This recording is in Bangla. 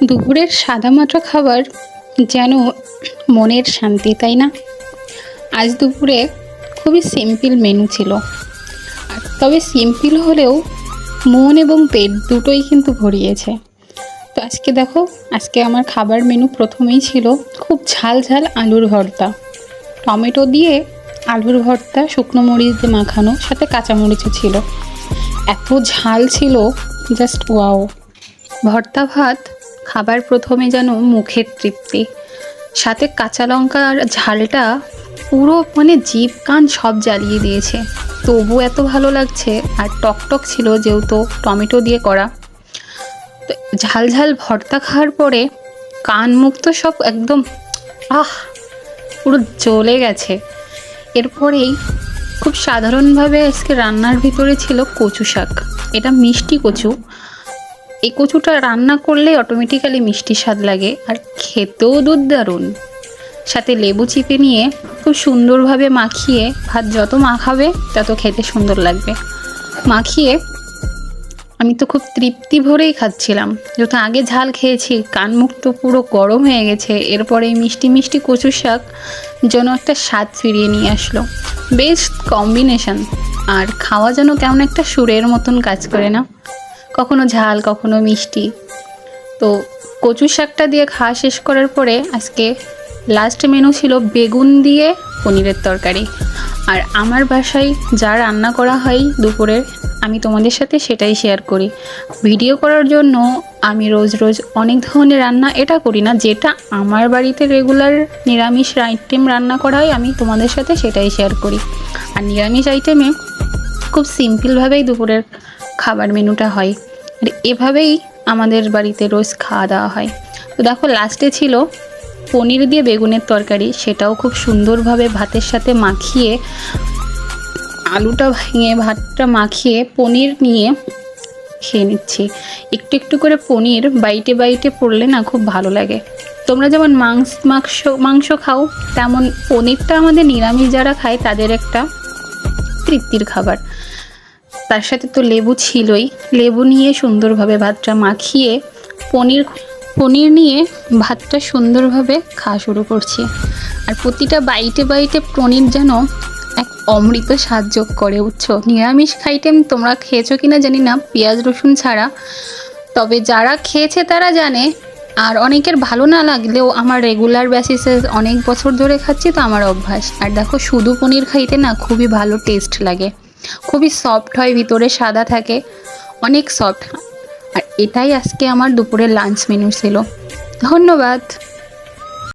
দুপুরের সাদামাটা খাবার যেন মনের শান্তি, তাই না? আজ দুপুরে খুবই সিম্পল মেনু ছিল, তবে সিম্পল হলেও মন এবং পেট দুটোই কিন্তু ভরিয়েছে। তো আজকে দেখো, আজকে আমার খাবার মেনু প্রথমেই ছিল খুব ঝাল ঝাল আলুর ভর্তা, টমেটো দিয়ে আলুর ভর্তা, শুকনো মরিচ দিয়ে মাখানো, সাথে কাঁচামরিচও ছিল। এত ঝাল ছিল, জাস্ট ওয়াও। ভর্তা ভাত খাবার প্রথমে যেন মুখের তৃপ্তি, সাথে কাঁচা লঙ্কার ঝালটা পুরো জিভ কান সব জ্বালিয়ে দিয়েছে, তবু এত ভালো লাগছে। আর টকটক ছিল যেহেতু টমেটো দিয়ে করা। তো ঝাল ঝাল ভর্তা খাওয়ার পরে কান মুখ তো সব একদম পুরো জ্বলে গেছে। এরপরেই খুব সাধারণভাবে আজকে রান্নার ভিতরে ছিল কচু শাক। এটা মিষ্টি কচু। এই কচুটা রান্না করলে অটোমেটিক্যালি মিষ্টি স্বাদ লাগে, আর খেতেও দুর্দারুণ। সাথে লেবু চিপে নিয়ে খুব সুন্দরভাবে মাখিয়ে, ভাত যত মাখাবে তত খেতে সুন্দর লাগবে। মাখিয়ে আমি তো খুব তৃপ্তি ভরেই খাচ্ছিলাম, যেহেতু আগে ঝাল খেয়েছি, কান মুখ তো পুরো গরম হয়ে গেছে। এরপরে এই মিষ্টি মিষ্টি কচু শাক যেন একটা স্বাদ ফিরিয়ে নিয়ে আসলো। Best combination. আর খাওয়া যেন কেমন একটা সুরের মতন কাজ করে না, কখনো ঝাল কখনো মিষ্টি। তো কচু শাকটা দিয়ে খাওয়া শেষ করার পরে আজকে লাস্ট মেনু ছিল বেগুন দিয়ে পনিরের তরকারি। আর আমার বাসায় যা রান্না করা হয় দুপুরে, আমি তোমাদের সাথে সেটাই শেয়ার করি। ভিডিও করার জন্য আমি রোজ রোজ অনেক ধরনের রান্না এটা করি না, যেটা আমার বাড়িতে রেগুলার নিরামিষ আইটেম রান্না করা হয় আমি তোমাদের সাথে সেটাই শেয়ার করি। আর নিরামিষ আইটেমে খুব সিম্পলভাবেই দুপুরের খাবার মেনুটা হয়, আর এভাবেই আমাদের বাড়িতে রোজ খাওয়া দাওয়া হয়। তো দেখো, লাস্টে ছিল পনির দিয়ে বেগুনের তরকারি, সেটাও খুব সুন্দরভাবে ভাতের সাথে মাখিয়ে, আলুটা ভেঙে ভাতটা মাখিয়ে পনির নিয়ে খেয়ে নিচ্ছি। একটু একটু করে পনির বাইটে বাইটে পড়লে না খুব ভালো লাগে। তোমরা যেমন মাংস খাও, তেমন পনিরটা আমাদের নিরামিষ যারা খায় তাদের একটা তৃপ্তির খাবার। তার সাথে তো লেবু ছিলই, লেবু নিয়ে সুন্দরভাবে ভাতটা মাখিয়ে পনির নিয়ে ভাতটা সুন্দরভাবে খাওয়া শুরু করছি। আর প্রতিটা বাইটে বাইটে পনির যেন এক অমৃত স্বাদ যোগ করে। উঠছো নিরামিষ আইটেম তোমরা খেয়েছো কিনা জানি না, পেঁয়াজ রসুন ছাড়া, তবে যারা খেয়েছে তারা জানে। আর অনেকের ভালো না লাগলেও আমার রেগুলার বেসিসে অনেক বছর ধরে খাচ্ছি, তো আমার অভ্যাস। আর দেখো, শুধু পনির খাইতে না খুবই ভালো টেস্ট লাগে, খুবই সফট হয়, ভিতরে সাদা থাকে, অনেক সফট। আর এটাই আজকে আমার দুপুরের লাঞ্চ মেনু ছিল। ধন্যবাদ।